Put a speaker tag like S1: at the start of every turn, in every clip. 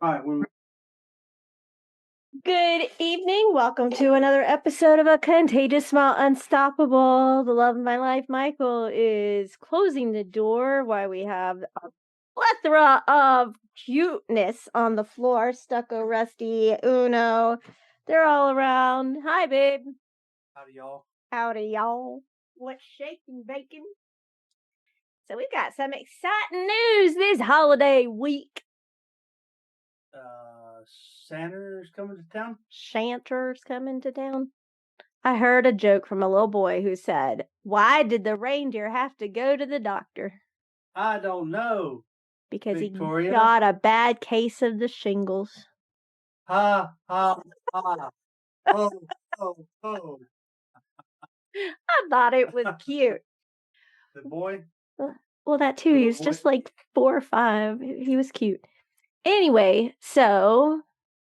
S1: All right.
S2: Good evening. Welcome to another episode of A Contagious Smile Unstoppable. The love of my life, Michael, is closing the door while we have a plethora of cuteness on the floor. Stucco, Rusty, Uno. They're all around. Hi, babe.
S1: Howdy, y'all.
S2: Howdy, y'all. What's shaking, bacon? So we got some exciting news this holiday week.
S1: Santa's coming to town.
S2: Shanter's coming to town. I heard a joke from a little boy who said, "Why did the reindeer have to go to the doctor?"
S1: I don't know.
S2: Because
S1: Victoria.
S2: he got a bad case of the shingles.
S1: Ha ha ha. Oh oh oh.
S2: I thought it was cute.
S1: The boy.
S2: Well, that too. He was just like 4 or 5. He was cute. Anyway, so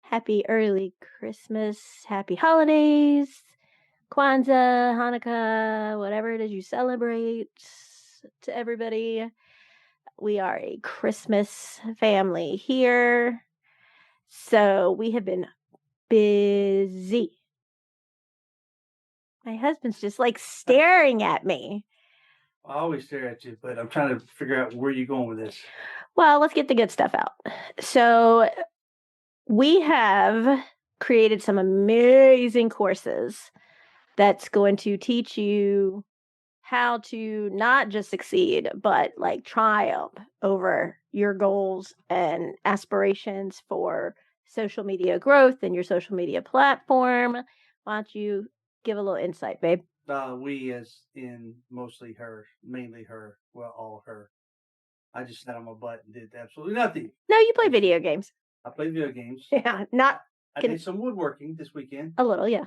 S2: happy early Christmas, happy holidays, Kwanzaa, Hanukkah, whatever it is you celebrate to everybody. We are a Christmas family here. So we have been busy. My husband's just like staring at me.
S1: I always stare at you, but I'm trying to figure out where you're going with this.
S2: Well, let's get the good stuff out. So we have created some amazing courses that's going to teach you how to not just succeed, but like triumph over your goals and aspirations for social media growth and your social media platform. Why don't you give a little insight, babe?
S1: We, as in mostly her, mainly her, well, all her. I just sat on my butt and did absolutely nothing.
S2: No, you play video games.
S1: I play video games.
S2: Yeah, not.
S1: I did some woodworking this weekend.
S2: A little, yeah.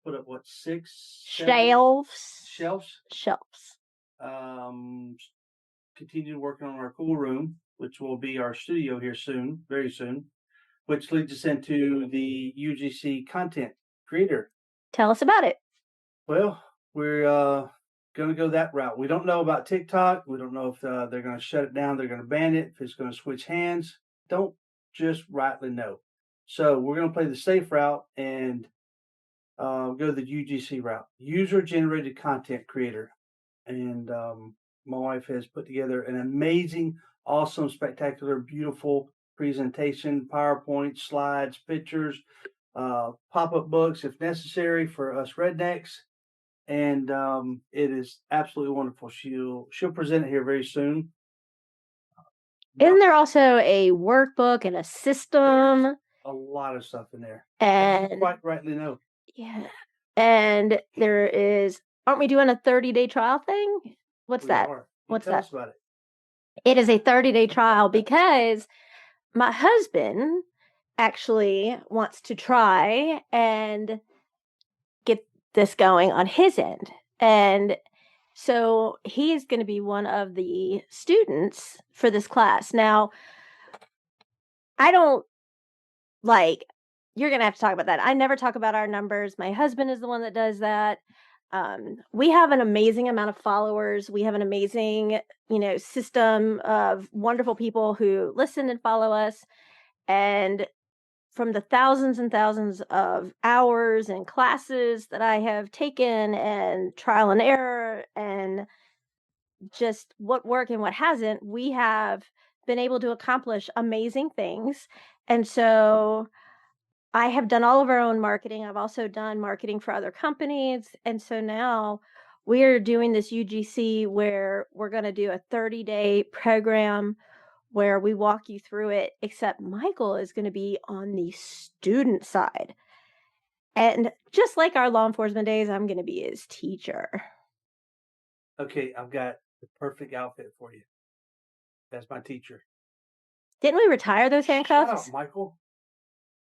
S1: Put up what, 6
S2: shelves?
S1: Shelves. Continue working on our cool room, which will be our studio here soon, very soon, which leads us into the UGC content creator.
S2: Tell us about it.
S1: Well, we're going to go that route. We don't know about TikTok. We don't know if they're going to shut it down. They're going to ban it. If it's going to switch hands. Don't just rightly know. So we're going to play the safe route and go the UGC route, user-generated content creator. And my wife has put together an amazing, awesome, spectacular, beautiful presentation, PowerPoint, slides, pictures, pop-up books if necessary for us rednecks. And it is absolutely wonderful. She'll present it here very soon.
S2: Isn't there also a workbook and a system?
S1: A lot of stuff in there.
S2: And
S1: quite rightly know.
S2: Yeah. And there is, aren't we doing a 30-day trial thing? What's that? What's
S1: Tell
S2: that?
S1: us about it.
S2: It is a 30-day trial because my husband actually wants to try and get this going on his end. And so he is going to be one of the students for this class. Now, I don't like, you're going to have to talk about that. I never talk about our numbers. My husband is the one that does that. We have an amazing amount of followers. We have an amazing, system of wonderful people who listen and follow us. And from the thousands and thousands of hours and classes that I have taken and trial and error and just what worked and what hasn't, we have been able to accomplish amazing things. And so I have done all of our own marketing. I've also done marketing for other companies. And so now we're doing this UGC where we're going to do a 30-day program where we walk you through it, except Michael is going to be on the student side. And just like our law enforcement days, I'm going to be his teacher.
S1: Okay, I've got the perfect outfit for you. That's my teacher.
S2: Didn't we retire those handcuffs?
S1: Shut up, Michael.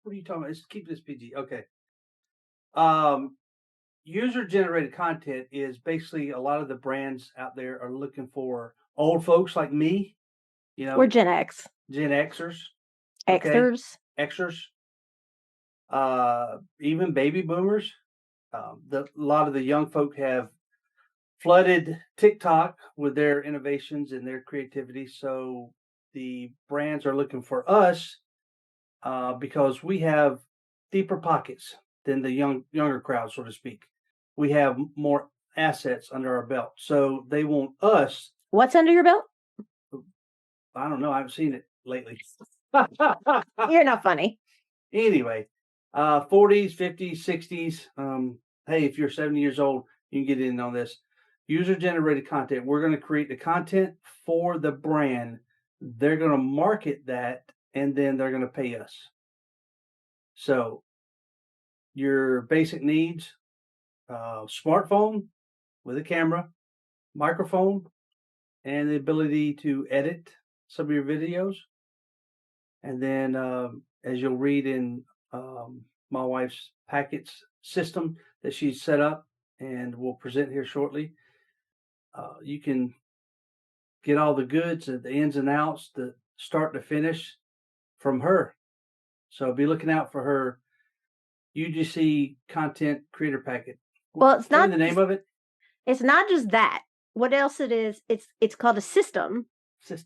S1: What are you talking about? Let's keep this PG. Okay. User-generated content is basically a lot of the brands out there are looking for old folks like me.
S2: We're Gen X.
S1: Gen Xers.
S2: Xers.
S1: Xers. Even baby boomers. A lot of the young folk have flooded TikTok with their innovations and their creativity. So the brands are looking for us because we have deeper pockets than the younger crowd, so to speak. We have more assets under our belt, so they want us.
S2: What's under your belt?
S1: I don't know. I haven't seen it lately.
S2: You're not funny.
S1: Anyway, 40s, 50s, 60s. Hey, if you're 70 years old, you can get in on this. User generated content. We're going to create the content for the brand. They're going to market that, and then they're going to pay us. So, your basic needs: smartphone with a camera, microphone, and the ability to edit some of your videos. And then, as you'll read in my wife's packets system that she's set up and will present here shortly, you can get all the goods, the ins and outs, the start to finish from her. So be looking out for her UGC content creator packet.
S2: Well, it's
S1: Tell me
S2: not
S1: the name of it.
S2: It's not just that. What else it is? It's called a system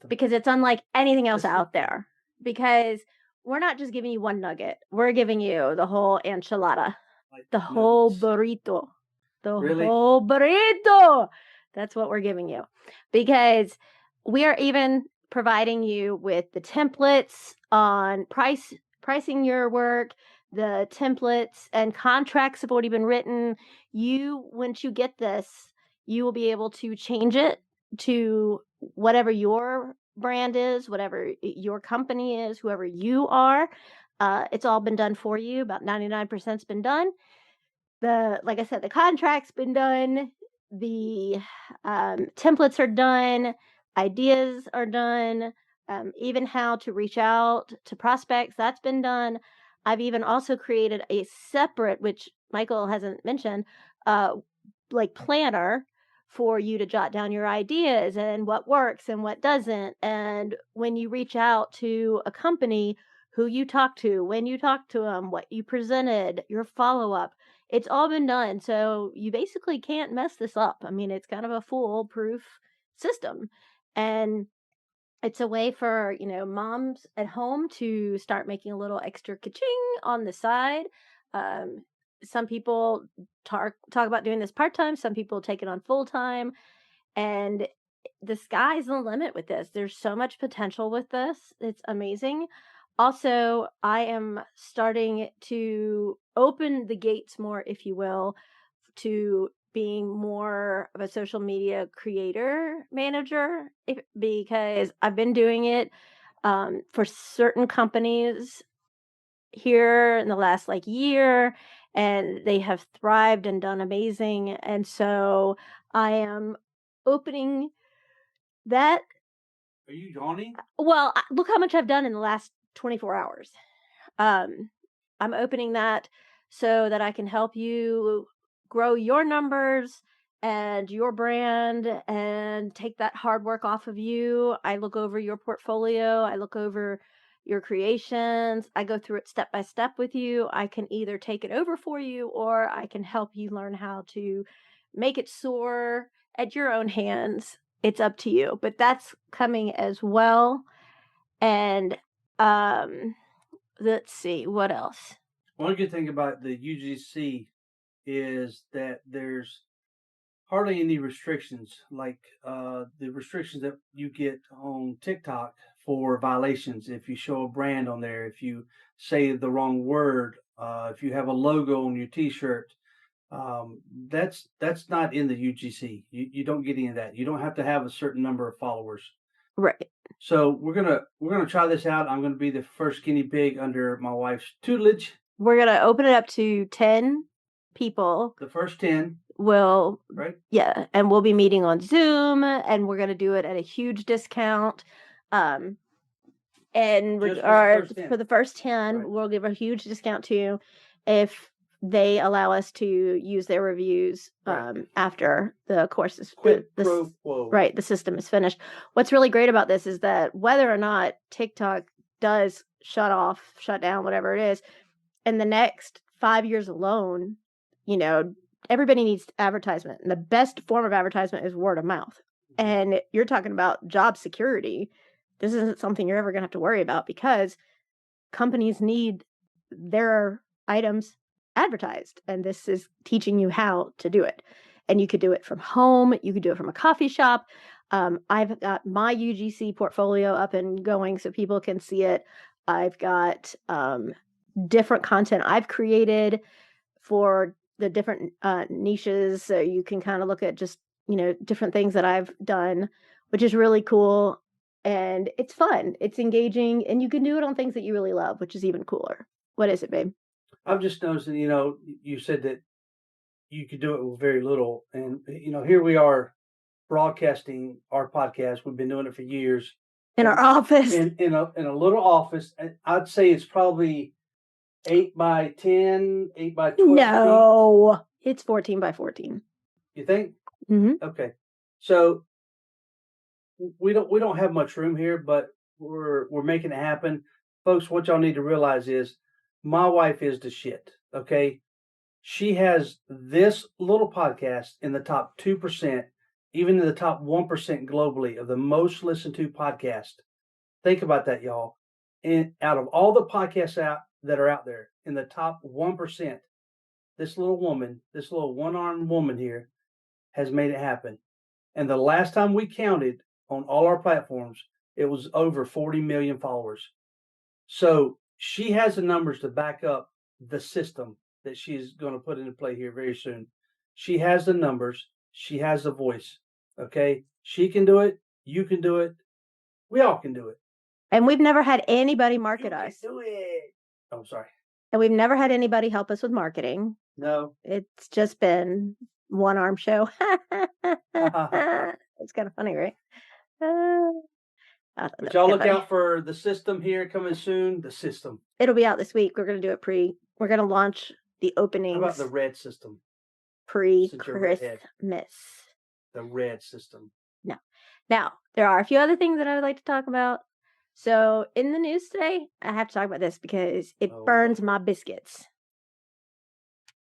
S2: because it's unlike anything else
S1: System.
S2: out there. Because we're not just giving you one nugget. We're giving you the whole enchilada,
S1: Like
S2: the whole
S1: nuggets.
S2: burrito, the
S1: Really?
S2: whole burrito. That's what we're giving you. Because we are even providing you with the templates on pricing your work, the templates and contracts have already been written. Once you get this, you will be able to change it to whatever your brand is, whatever your company is, whoever you are. It's all been done for you. About 99%'s been done. Like I said, the contract's been done. The templates are done. Ideas are done. Even how to reach out to prospects, that's been done. I've even also created a separate, which Michael hasn't mentioned, like planner for you to jot down your ideas and what works and what doesn't. And when you reach out to a company, who you talk to, when you talk to them, what you presented, your follow up. It's all been done. So you basically can't mess this up. I mean, it's kind of a foolproof system. And it's a way for, moms at home to start making a little extra ka-ching on the side. Some people talk about doing this part-time. Some people take it on full-time. And the sky's the limit with this. There's so much potential with this. It's amazing. Also, I am starting to open the gates more, if you will, to being more of a social media creator manager because I've been doing it for certain companies here in the last year, and they have thrived and done amazing. And so I am opening that.
S1: Are you yawning?
S2: Well, look how much I've done in the last 24 hours. I'm opening that so that I can help you grow your numbers and your brand and take that hard work off of you. I look over your portfolio. I look over your creations. I go through it step by step with you. I can either take it over for you or I can help you learn how to make it soar at your own hands. It's up to you, but that's coming as well. And let's see what else.
S1: One good thing about the UGC is that there's hardly any restrictions, like the restrictions that you get on TikTok for violations. If you show a brand on there, if you say the wrong word, if you have a logo on your T-shirt, that's not in the UGC. You don't get any of that. You don't have to have a certain number of followers.
S2: Right.
S1: So we're gonna try this out. I'm gonna be the first guinea pig under my wife's tutelage.
S2: We're going to open it up to 10 people.
S1: The first 10.
S2: Will,
S1: right?
S2: Yeah, and we'll be meeting on Zoom, and we're going to do it at a huge discount. And for the first 10,
S1: Right.
S2: we'll give a huge discount to you if they allow us to use their reviews after the course is the system is finished. What's really great about this is that whether or not TikTok does shut down, whatever it is, in the next 5 years alone, everybody needs advertisement. And the best form of advertisement is word of mouth. And you're talking about job security. This isn't something you're ever going to have to worry about because companies need their items advertised, and this is teaching you how to do it. And you could do it from home, you could do it from a coffee shop. I've got my UGC portfolio up and going so people can see it. I've got different content I've created for the different niches, so you can kind of look at just, you know, different things that I've done, which is really cool. And it's fun, it's engaging, and you can do it on things that you really love, which is even cooler. What is it, babe?
S1: I'm just noticing, you know, you said that you could do it with very little. And, you know, here we are broadcasting our podcast. We've been doing it for years
S2: In our office.
S1: in a little office. And I'd say it's probably 8 by 10, 8 by 12 feet.
S2: No, it's 14 by 14.
S1: You think?
S2: Mm-hmm.
S1: Okay. So we don't have much room here, but we're making it happen. Folks, what y'all need to realize is my wife is the shit. Okay. She has this little podcast in the top 2%, even in the top 1% globally of the most listened to podcast. Think about that, y'all. And out of all the podcasts that are out there, in the top 1%, this little woman, this little one-armed woman here, has made it happen. And the last time we counted on all our platforms, it was over 40 million followers. So she has the numbers to back up the system that she's going to put into play here very soon. She has the numbers. She has the voice. Okay. She can do it. You can do it. We all can do it.
S2: And we've never had anybody market us.
S1: Do it. Oh, sorry.
S2: And we've never had anybody help us with marketing.
S1: No.
S2: It's just been one arm show. It's kind of funny, right?
S1: But y'all look out for the system here coming soon. The system.
S2: It'll be out this week. We're going to do it we're going to launch the openings.
S1: How about the red system?
S2: Pre-Christmas.
S1: The red system.
S2: No. Now, there are a few other things that I would like to talk about. So, in the news today, I have to talk about this because it burns my biscuits.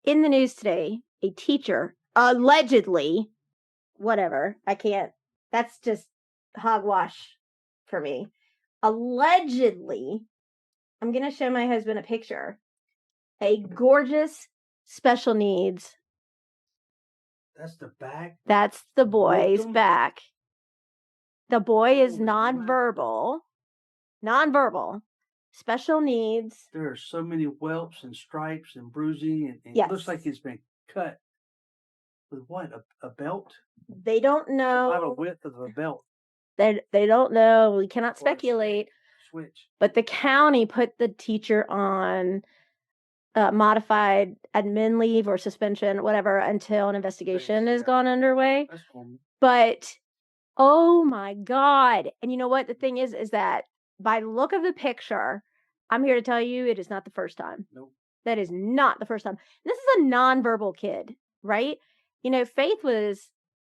S2: In the news today, a teacher allegedly, whatever, I can't, that's just hogwash for me. Allegedly, I'm going to show my husband a picture. A gorgeous special needs.
S1: That's the back?
S2: That's the boy's back. The boy is nonverbal. Special needs.
S1: There are so many whelps and stripes and bruising, and
S2: yes.
S1: It looks like it's been cut with what? A belt?
S2: They don't know.
S1: About a width of a belt.
S2: They don't know. We cannot speculate.
S1: Switch.
S2: But the county put the teacher on modified admin leave or suspension, whatever, until an investigation has gone underway.
S1: That's cool.
S2: But oh my God. And you know what? The thing is that by the look of the picture, I'm here to tell you it is not the first time.
S1: Nope.
S2: That is not the first time. This is a nonverbal kid, right? You know, Faith was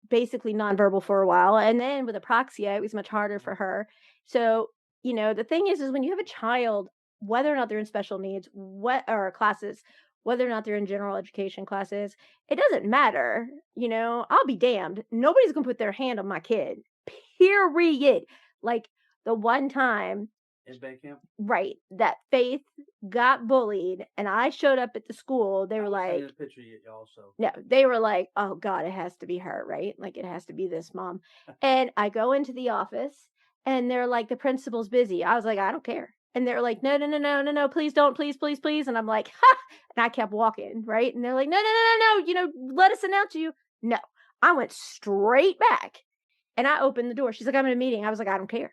S2: basically nonverbal for a while. And then with apraxia, it was much harder for her. So, you know, the thing is when you have a child, whether or not they're in special needs, or classes, whether or not they're in general education classes, it doesn't matter. You know, I'll be damned. Nobody's going to put their hand on my kid. Period. Like the one time.
S1: In band camp?
S2: Right. That Faith got bullied and I showed up at the school. They were like,
S1: a picture yet, y'all, so.
S2: No, they were like, oh God, it has to be her, right? Like it has to be this mom. And I go into the office and they're like, the principal's busy. I was like, I don't care. And they're like, no, please don't, please. And I'm like, ha! And I kept walking, right? And they're like, no, you know, let us announce you. No, I went straight back and I opened the door. She's like, I'm in a meeting. I was like, I don't care.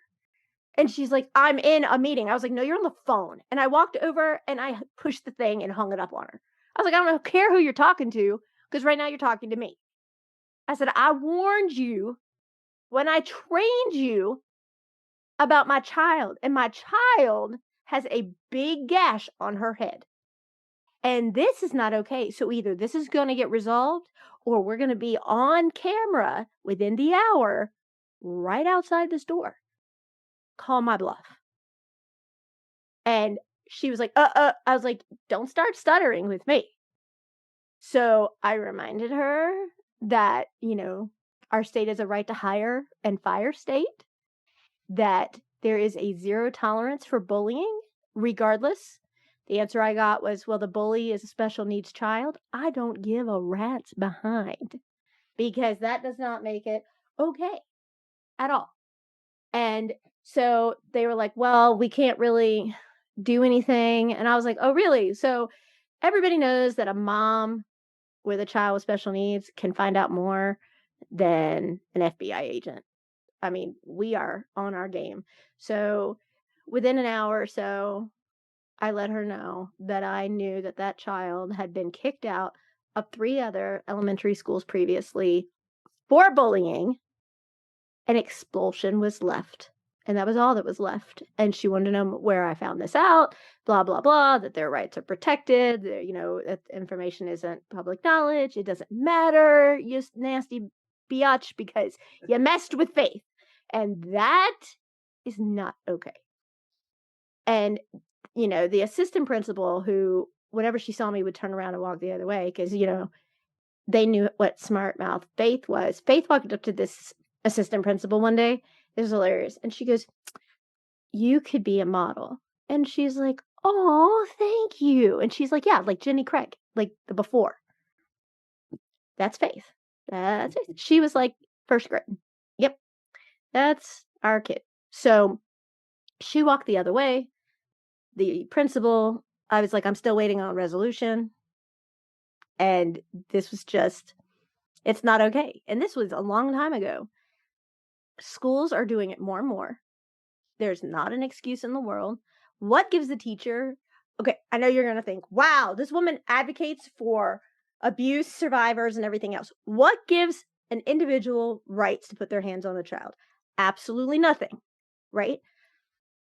S2: And she's like, I'm in a meeting. I was like, no, you're on the phone. And I walked over and I pushed the thing and hung it up on her. I was like, I don't care who you're talking to because right now you're talking to me. I said, I warned you when I trained you about my child, and my child has a big gash on her head. And this is not okay. So either this is going to get resolved or we're going to be on camera within the hour right outside this door. Call my bluff. And she was like, I was like, don't start stuttering with me. So I reminded her that, you know, our state is a right to hire and fire state, that there is a zero tolerance for bullying regardless, the answer I got was, well, the bully is a special needs child. I don't give a rat's behind, because that does not make it okay at all. And so they were like, well, we can't really do anything. And I was like, oh, really? So everybody knows that a mom with a child with special needs can find out more than an FBI agent. I mean, we are on our game. So within an hour or so, I let her know that I knew that that child had been kicked out of 3 other elementary schools previously for bullying. An expulsion was left. And that was all that was left. And she wanted to know where I found this out, blah, blah, blah, that their rights are protected, that information isn't public knowledge. It doesn't matter, you nasty biatch, because you messed with Faith. And that is not okay. And, the assistant principal, who, whenever she saw me, would turn around and walk the other way because, they knew what smart mouth Faith was. Faith walked up to this assistant principal one day. It was hilarious. And she goes, you could be a model. And she's like, oh, thank you. And she's like, yeah, like Jenny Craig, like the before. That's Faith. That's Faith. She was like first grade. Yep. That's our kid. So she walked the other way. The principal, I was like, I'm still waiting on resolution. And this was just, it's not okay. And this was a long time ago. Schools are doing it more and more. There's not an excuse in the world. What gives the teacher? Okay, I know you're going to think, wow, this woman advocates for abuse survivors and everything else. What gives an individual rights to put their hands on a child? Absolutely nothing, right?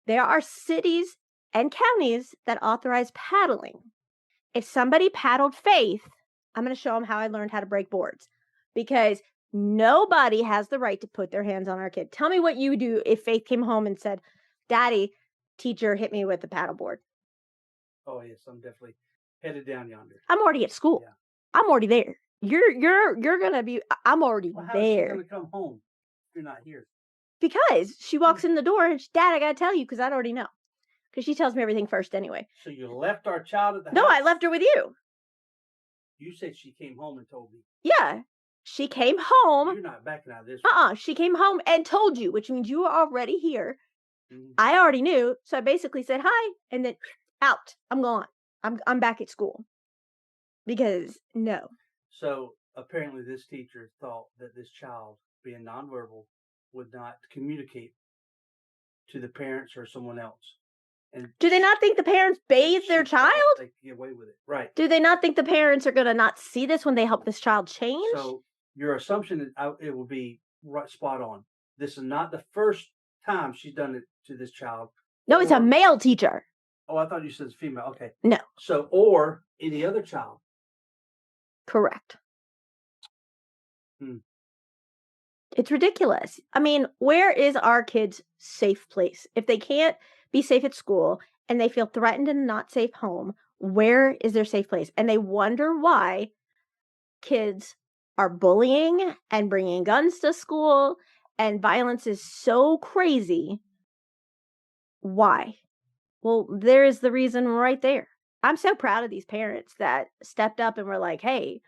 S2: There are cities and counties that authorize paddling. If somebody paddled Faith, I'm going to show them how I learned how to break boards, because nobody has the right to put their hands on our kid. Tell me what you would do if Faith came home and said, Daddy, teacher hit me with the paddleboard.
S1: Oh yes, I'm definitely headed down yonder.
S2: I'm already at school. Yeah. I'm already there. You're gonna be. I'm already
S1: how
S2: there.
S1: How is she gonna come home if you're not here?
S2: Because she walks in the door and Dad, I gotta tell you, because I already know. Because she tells me everything first anyway.
S1: So you left our child at the house?
S2: No, I left her with you.
S1: You said she came home and told me.
S2: Yeah. She came home.
S1: You're not backing out of this.
S2: She came home and told you, which means you were already here. Mm-hmm. I already knew, so I basically said hi and then out. I'm gone. I'm back at school. Because no.
S1: So apparently this teacher thought that this child, being nonverbal, would not communicate to the parents or someone else. And
S2: do they not think the parents bathe their child?
S1: They get away with it, right?
S2: Do they not think the parents are going to not see this when they help this child change?
S1: So your assumption is it will be right, spot on. This is not the first time she's done it to this child.
S2: No, it's a male teacher.
S1: Oh, I thought you said it's female. Okay.
S2: No.
S1: So, or any other child.
S2: Correct. It's ridiculous. I mean, where is our kids' safe place? If they can't be safe at school and they feel threatened in a not safe home, where is their safe place? And they wonder why kids are bullying and bringing guns to school and violence is so crazy. Why? Well, there is the reason right there. I'm so proud of these parents that stepped up and were like, hey,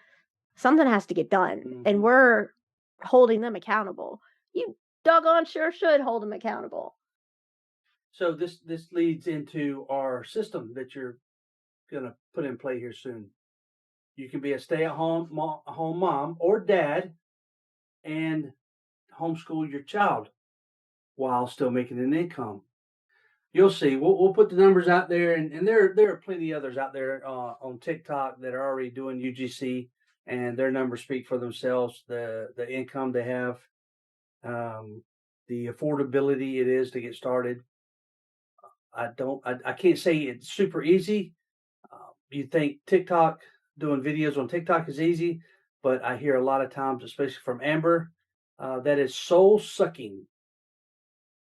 S2: something has to get done. Mm-hmm. And we're holding them accountable. You doggone sure should hold them accountable.
S1: So this leads into our system that you're going to put in play here soon. You can be a stay-at-home mom or dad and homeschool your child while still making an income. You'll see. We'll put the numbers out there, and there are plenty others out there on TikTok that are already doing UGC, and their numbers speak for themselves. The income they have, the affordability it is to get started. I can't say it's super easy. You think TikTok, doing videos on TikTok is easy, but I hear a lot of times, especially from Amber, that is soul sucking.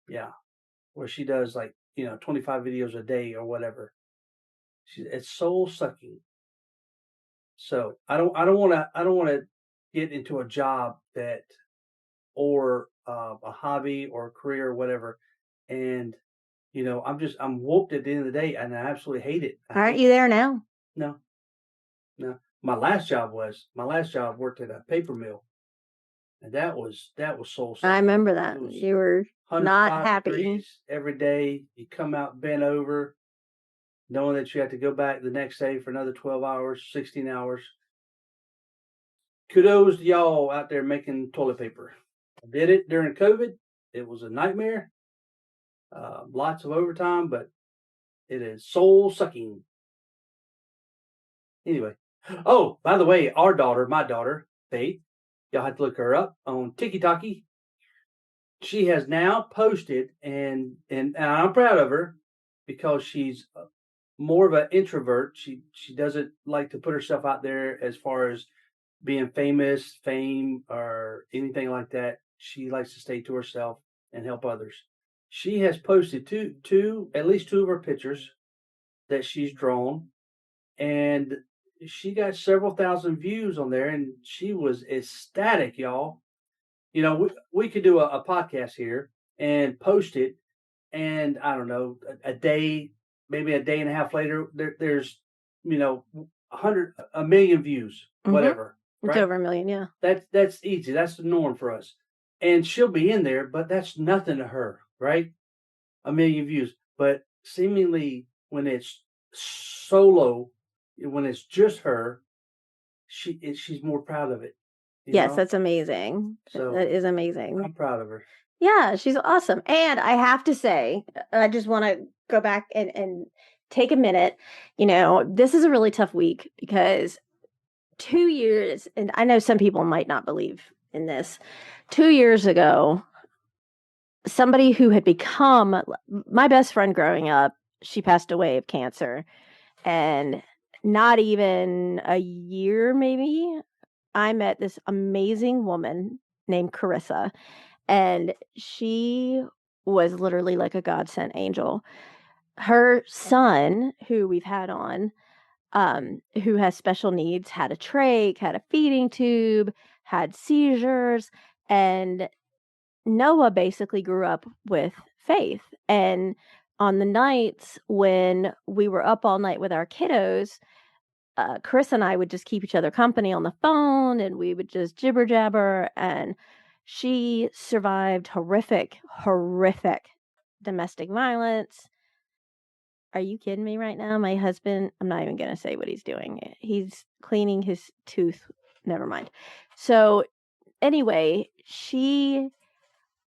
S1: Yeah, where she does like 25 videos a day or whatever. It's soul sucking. So I don't want to get into a job or a hobby or a career or whatever, and I'm whooped at the end of the day, and I absolutely hate it. I
S2: Aren't
S1: hate
S2: you there now?
S1: no, no. My last job worked at a paper mill, and that was soul
S2: I
S1: sucking.
S2: remember
S1: It
S2: that.
S1: was
S2: You were not
S1: 105
S2: happy.
S1: degrees every day. You come out bent over, knowing that you have to go back the next day for another 12 hours, 16 hours. Kudos to y'all out there making toilet paper. I did it during COVID. It was a nightmare. Lots of overtime, but it is soul sucking. Anyway. Oh, by the way, my daughter, Faith, y'all have to look her up on TikTok. She has now posted, and I'm proud of her because she's more of an introvert. She doesn't like to put herself out there as far as being famous, fame, or anything like that. She likes to stay to herself and help others. She has posted at least two of her pictures that she's drawn, and she got several thousand views on there, and she was ecstatic, y'all. We could do a podcast here and post it, and I don't know, a day, maybe a day and a half later, there's, 1 million views,
S2: Mm-hmm.
S1: whatever,
S2: It's
S1: right?
S2: over a million, yeah.
S1: That's easy. That's the norm for us. And she'll be in there, but that's nothing to her, right? 1 million views. But seemingly when it's solo, when it's just her, she's more proud of it, you
S2: Yes,
S1: know?
S2: that's amazing.
S1: So
S2: That is amazing.
S1: I'm proud of her.
S2: Yeah, she's awesome. And I have to say, I just want to go back and take a minute. This is a really tough week because 2 years, and I know some people might not believe in this. 2 years ago, somebody who had become my best friend growing up, she passed away of cancer. And not even a year, maybe, I met this amazing woman named Carissa, and she was literally like a God sent angel. Her son, who we've had on, who has special needs, had a trach, had a feeding tube, had seizures, and Noah basically grew up with faith. And on the nights when we were up all night with our kiddos, Chris and I would just keep each other company on the phone, and we would just jibber jabber. And she survived horrific domestic violence. Are you kidding me right now? My husband, I'm not even going to say what he's doing. He's cleaning his tooth. Never mind. So, anyway, she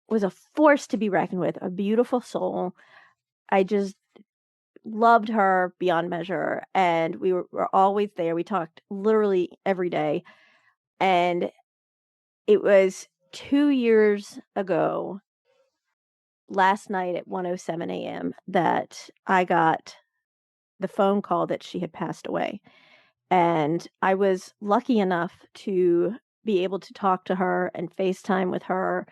S2: was a force to be reckoned with, a beautiful soul. I just loved her beyond measure, and we were always there. We talked literally every day. And it was 2 years ago, last night at 1:07 a.m., that I got the phone call that she had passed away. And I was lucky enough to be able to talk to her and FaceTime with her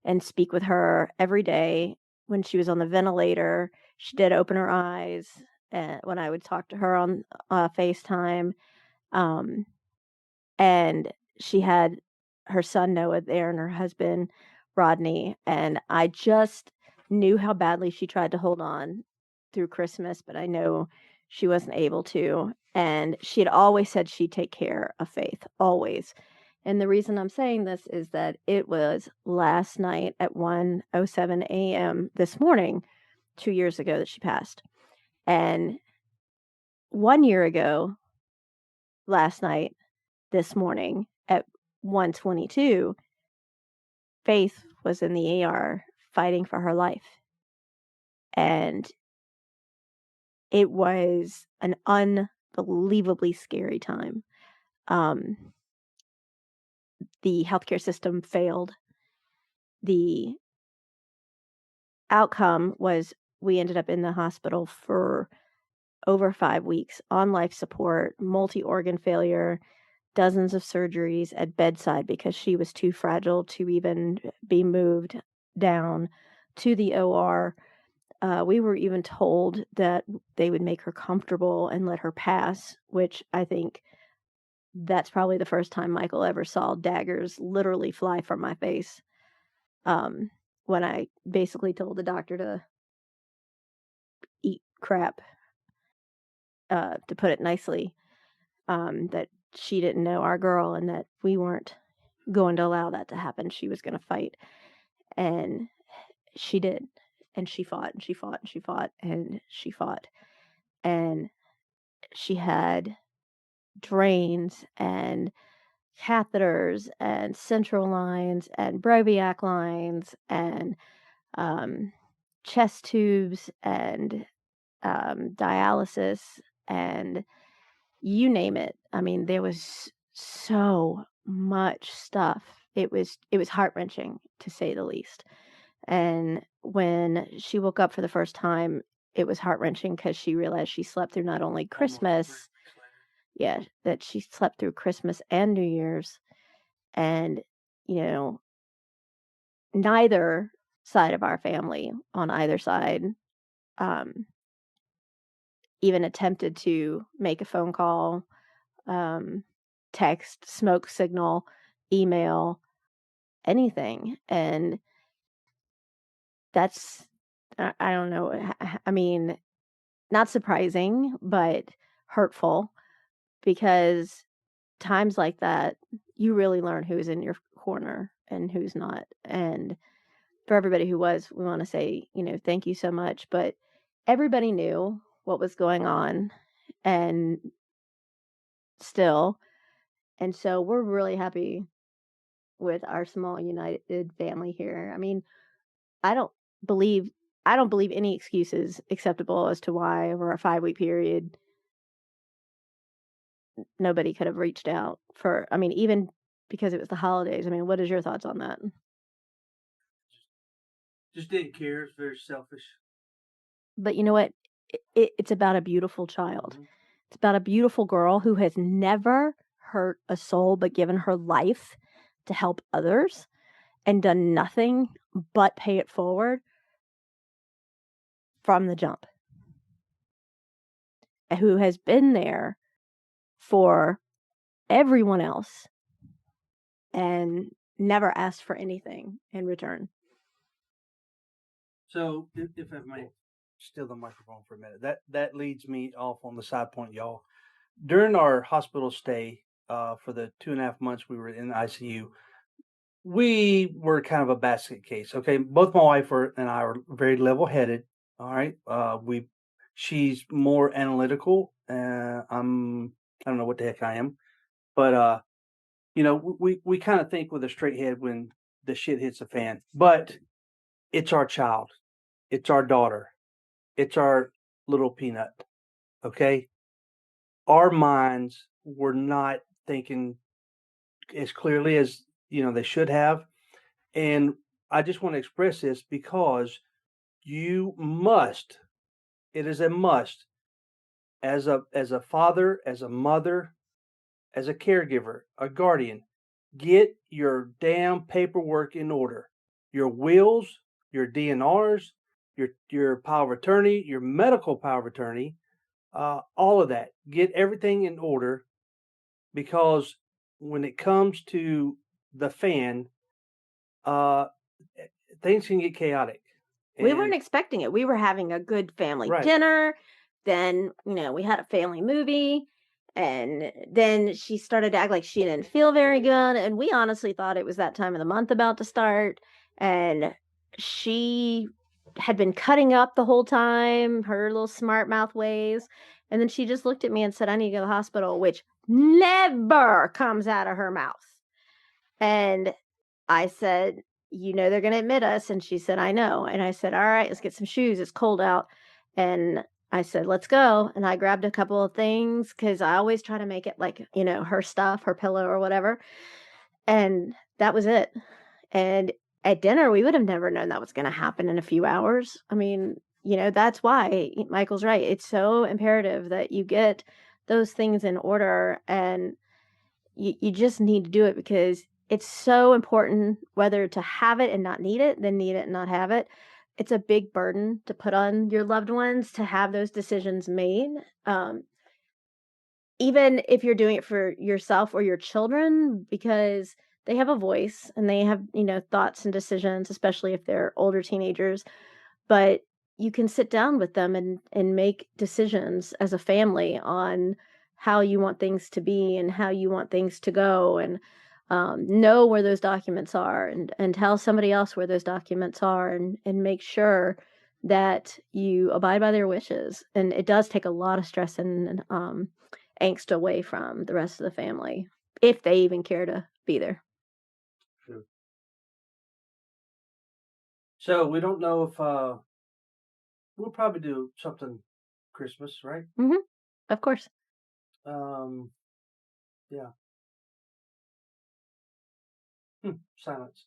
S2: and speak with her every day. When she was on the ventilator, she did open her eyes, when I would talk to her on FaceTime. Um, and she had her son Noah there and her husband Rodney. And I just knew how badly she tried to hold on through Christmas, but I know she wasn't able to. And she had always said she'd take care of Faith, always. And the reason I'm saying this is that it was last night at 1:07 a.m. this morning, 2 years ago, that she passed. And 1 year ago, last night, this morning at 1:22, Faith was in the ER fighting for her life. And it was an unbelievably scary time. Um, the healthcare system failed. The outcome was we ended up in the hospital for over 5 weeks on life support, multi organ failure, dozens of surgeries at bedside because she was too fragile to even be moved down to the OR. We were even told that they would make her comfortable and let her pass, which I think that's probably the first time Michael ever saw daggers literally fly from my face. When I basically told the doctor to crap, to put it nicely, that she didn't know our girl and that we weren't going to allow that to happen. She was going to fight. And she did. And she fought and she fought and she fought and she fought. And she had drains and catheters and central lines and Brobiac lines and um, chest tubes and dialysis and you name it. I mean, there was so much stuff. It was heart-wrenching to say the least. And when she woke up for the first time, it was heart-wrenching because she realized she slept through not only Christmas, yeah, that she slept through Christmas and New Year's, and you know, neither side of our family on either side um, even attempted to make a phone call, um, text, smoke signal, email, anything. And that's, I don't know. I mean, not surprising, but hurtful because times like that, you really learn who's in your corner and who's not. And for everybody who was, we want to say, thank you so much. But everybody knew what was going on and still. And so we're really happy with our small united family here. I mean, I don't believe I don't believe any excuses acceptable as to why over a 5-week period nobody could have reached out for I mean, even because it was the holidays. I mean, what is your thoughts on that?
S1: Just didn't care. It's very selfish.
S2: But you know what? It's about a beautiful child.
S1: Mm-hmm.
S2: It's about a beautiful girl who has never hurt a soul but given her life to help others and done nothing but pay it forward from the jump. Who has been there for everyone else and never asked for anything in return.
S1: So, if I may steal the microphone for a minute, that leads me off on the side point, y'all. During our hospital stay, for the 2.5 months we were in the ICU, we were kind of a basket case. Okay, both my wife and I are very level-headed. All right, she's more analytical. I don't know what the heck I am, but we kind of think with a straight head when the shit hits the fan. But it's our child, it's our daughter, it's our little peanut. Okay, our minds were not thinking as clearly as they should have, and I just want to express this because you must. It is a must as a father, as a mother, as a caregiver, a guardian. Get your damn paperwork in order. Your wills, your DNRs, your power of attorney, your medical power of attorney, all of that. Get everything in order because when it comes to the fan, uh, things can get chaotic.
S2: We weren't expecting it. We were having a good family
S1: Right.
S2: dinner. Then, we had a family movie. And then she started to act like she didn't feel very good. And we honestly thought it was that time of the month about to start. And she had been cutting up the whole time, her little smart mouth ways. And then she just looked at me and said, I need to go to the hospital, which never comes out of her mouth. And I said, they're going to admit us. And she said, I know. And I said, all right, let's get some shoes. It's cold out. And I said, let's go. And I grabbed a couple of things because I always try to make it like, her stuff, her pillow or whatever. And that was it. And at dinner, we would have never known that was going to happen in a few hours. I mean, that's why Michael's right. It's so imperative that you get those things in order and you just need to do it because it's so important whether to have it and not need it than need it and not have it. It's a big burden to put on your loved ones to have those decisions made. Even if you're doing it for yourself or your children, because they have a voice and they have, thoughts and decisions, especially if they're older teenagers. But you can sit down with them and make decisions as a family on how you want things to be and how you want things to go, and know where those documents are, and tell somebody else where those documents are, and make sure that you abide by their wishes. And it does take a lot of stress and angst away from the rest of the family, if they even care to be there.
S1: True. So we don't know if we'll probably do something Christmas, right?
S2: Of course.
S1: Yeah. Silence.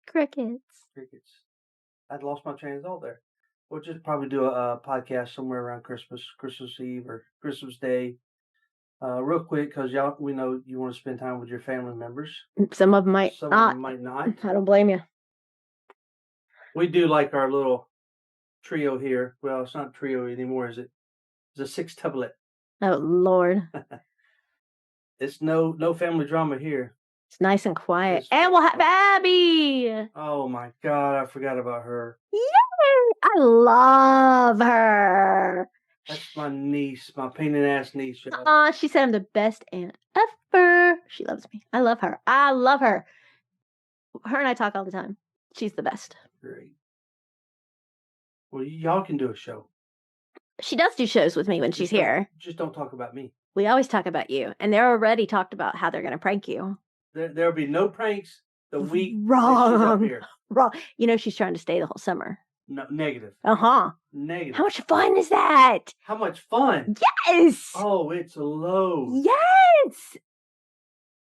S2: Crickets.
S1: I'd lost my train of thought there. We'll just probably do a podcast somewhere around Christmas Eve or Christmas Day. Real quick, because y'all, we know you want to spend time with your family members.
S2: Some of them might
S1: Some
S2: not.
S1: of them might not.
S2: I don't blame you.
S1: We do like our little trio here. Well, it's not a trio anymore, is it? It's a sextuplet.
S2: Oh Lord.
S1: It's no family drama here.
S2: It's nice and quiet. And we'll have Abby.
S1: Oh my God, I forgot about her.
S2: Yay! I love her.
S1: That's my niece, my pain in the ass niece.
S2: She said I'm the best aunt ever. She loves me. I love her. I love her. Her and I talk all the time. She's the best.
S1: Great. Well, y'all can do a show.
S2: She does do shows with me when she's here.
S1: Just don't talk about me.
S2: We always talk about you. And they're already talked about how they're going to prank you.
S1: There'll be no pranks the week
S2: Wrong.
S1: she's up here.
S2: Wrong. You know she's trying to stay the whole summer.
S1: No, negative.
S2: Negative. How much fun is that?
S1: How much fun?
S2: Yes.
S1: Oh, it's a load.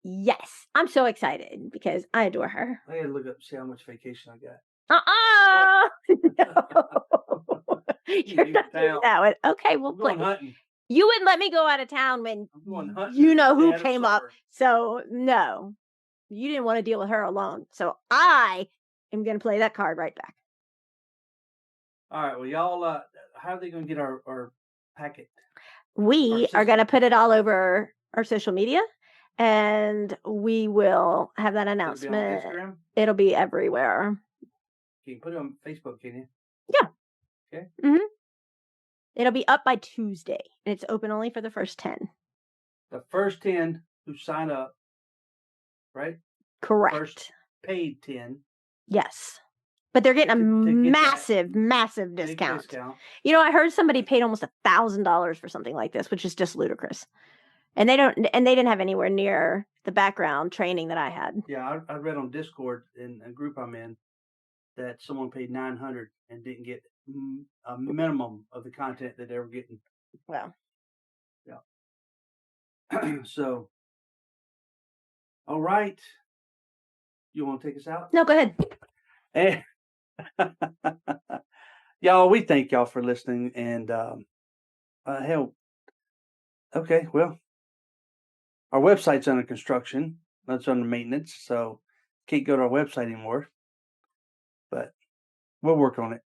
S2: Yes. I'm so excited because I adore her.
S1: I gotta look up, see how much vacation I got.
S2: No. You're not doing that one. Okay, we'll play.
S1: Hunting.
S2: You wouldn't let me go out of town when you know who came up. So no, you didn't want to deal with her alone. So I am going to play that card right back.
S1: All right. Well, y'all, how are they going to get our packet?
S2: We are going to put it all over our social media, and we will have that announcement. It'll be everywhere.
S1: Can you put it on Facebook, can you?
S2: Yeah.
S1: Okay.
S2: Mm-hmm. It'll be up by Tuesday, and it's open only for the first 10.
S1: The first 10 who sign up, right?
S2: Correct.
S1: First paid 10.
S2: Yes. But they're getting a massive discount. You know, I heard somebody paid almost $1,000 for something like this, which is just ludicrous. And they didn't have anywhere near the background training that I had. Yeah,
S1: I read on Discord in a group I'm in that someone paid $900 and didn't get a minimum of the content that they were getting.
S2: Well,
S1: yeah. So, all right. You want to take us out?
S2: No, go ahead.
S1: Hey. Y'all, we thank y'all for listening, and hell, okay, well, our website's under construction. That's under maintenance, so can't go to our website anymore. But we'll work on it.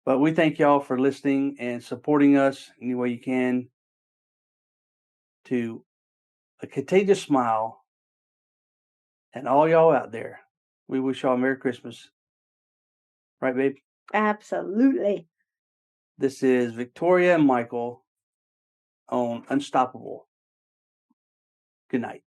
S1: But we thank y'all for listening and supporting us any way you can. To a contagious smile, and all y'all out there, we wish y'all a Merry Christmas. Right, babe?
S2: Absolutely.
S1: This is Victoria and Michael on Unstoppable. Good night.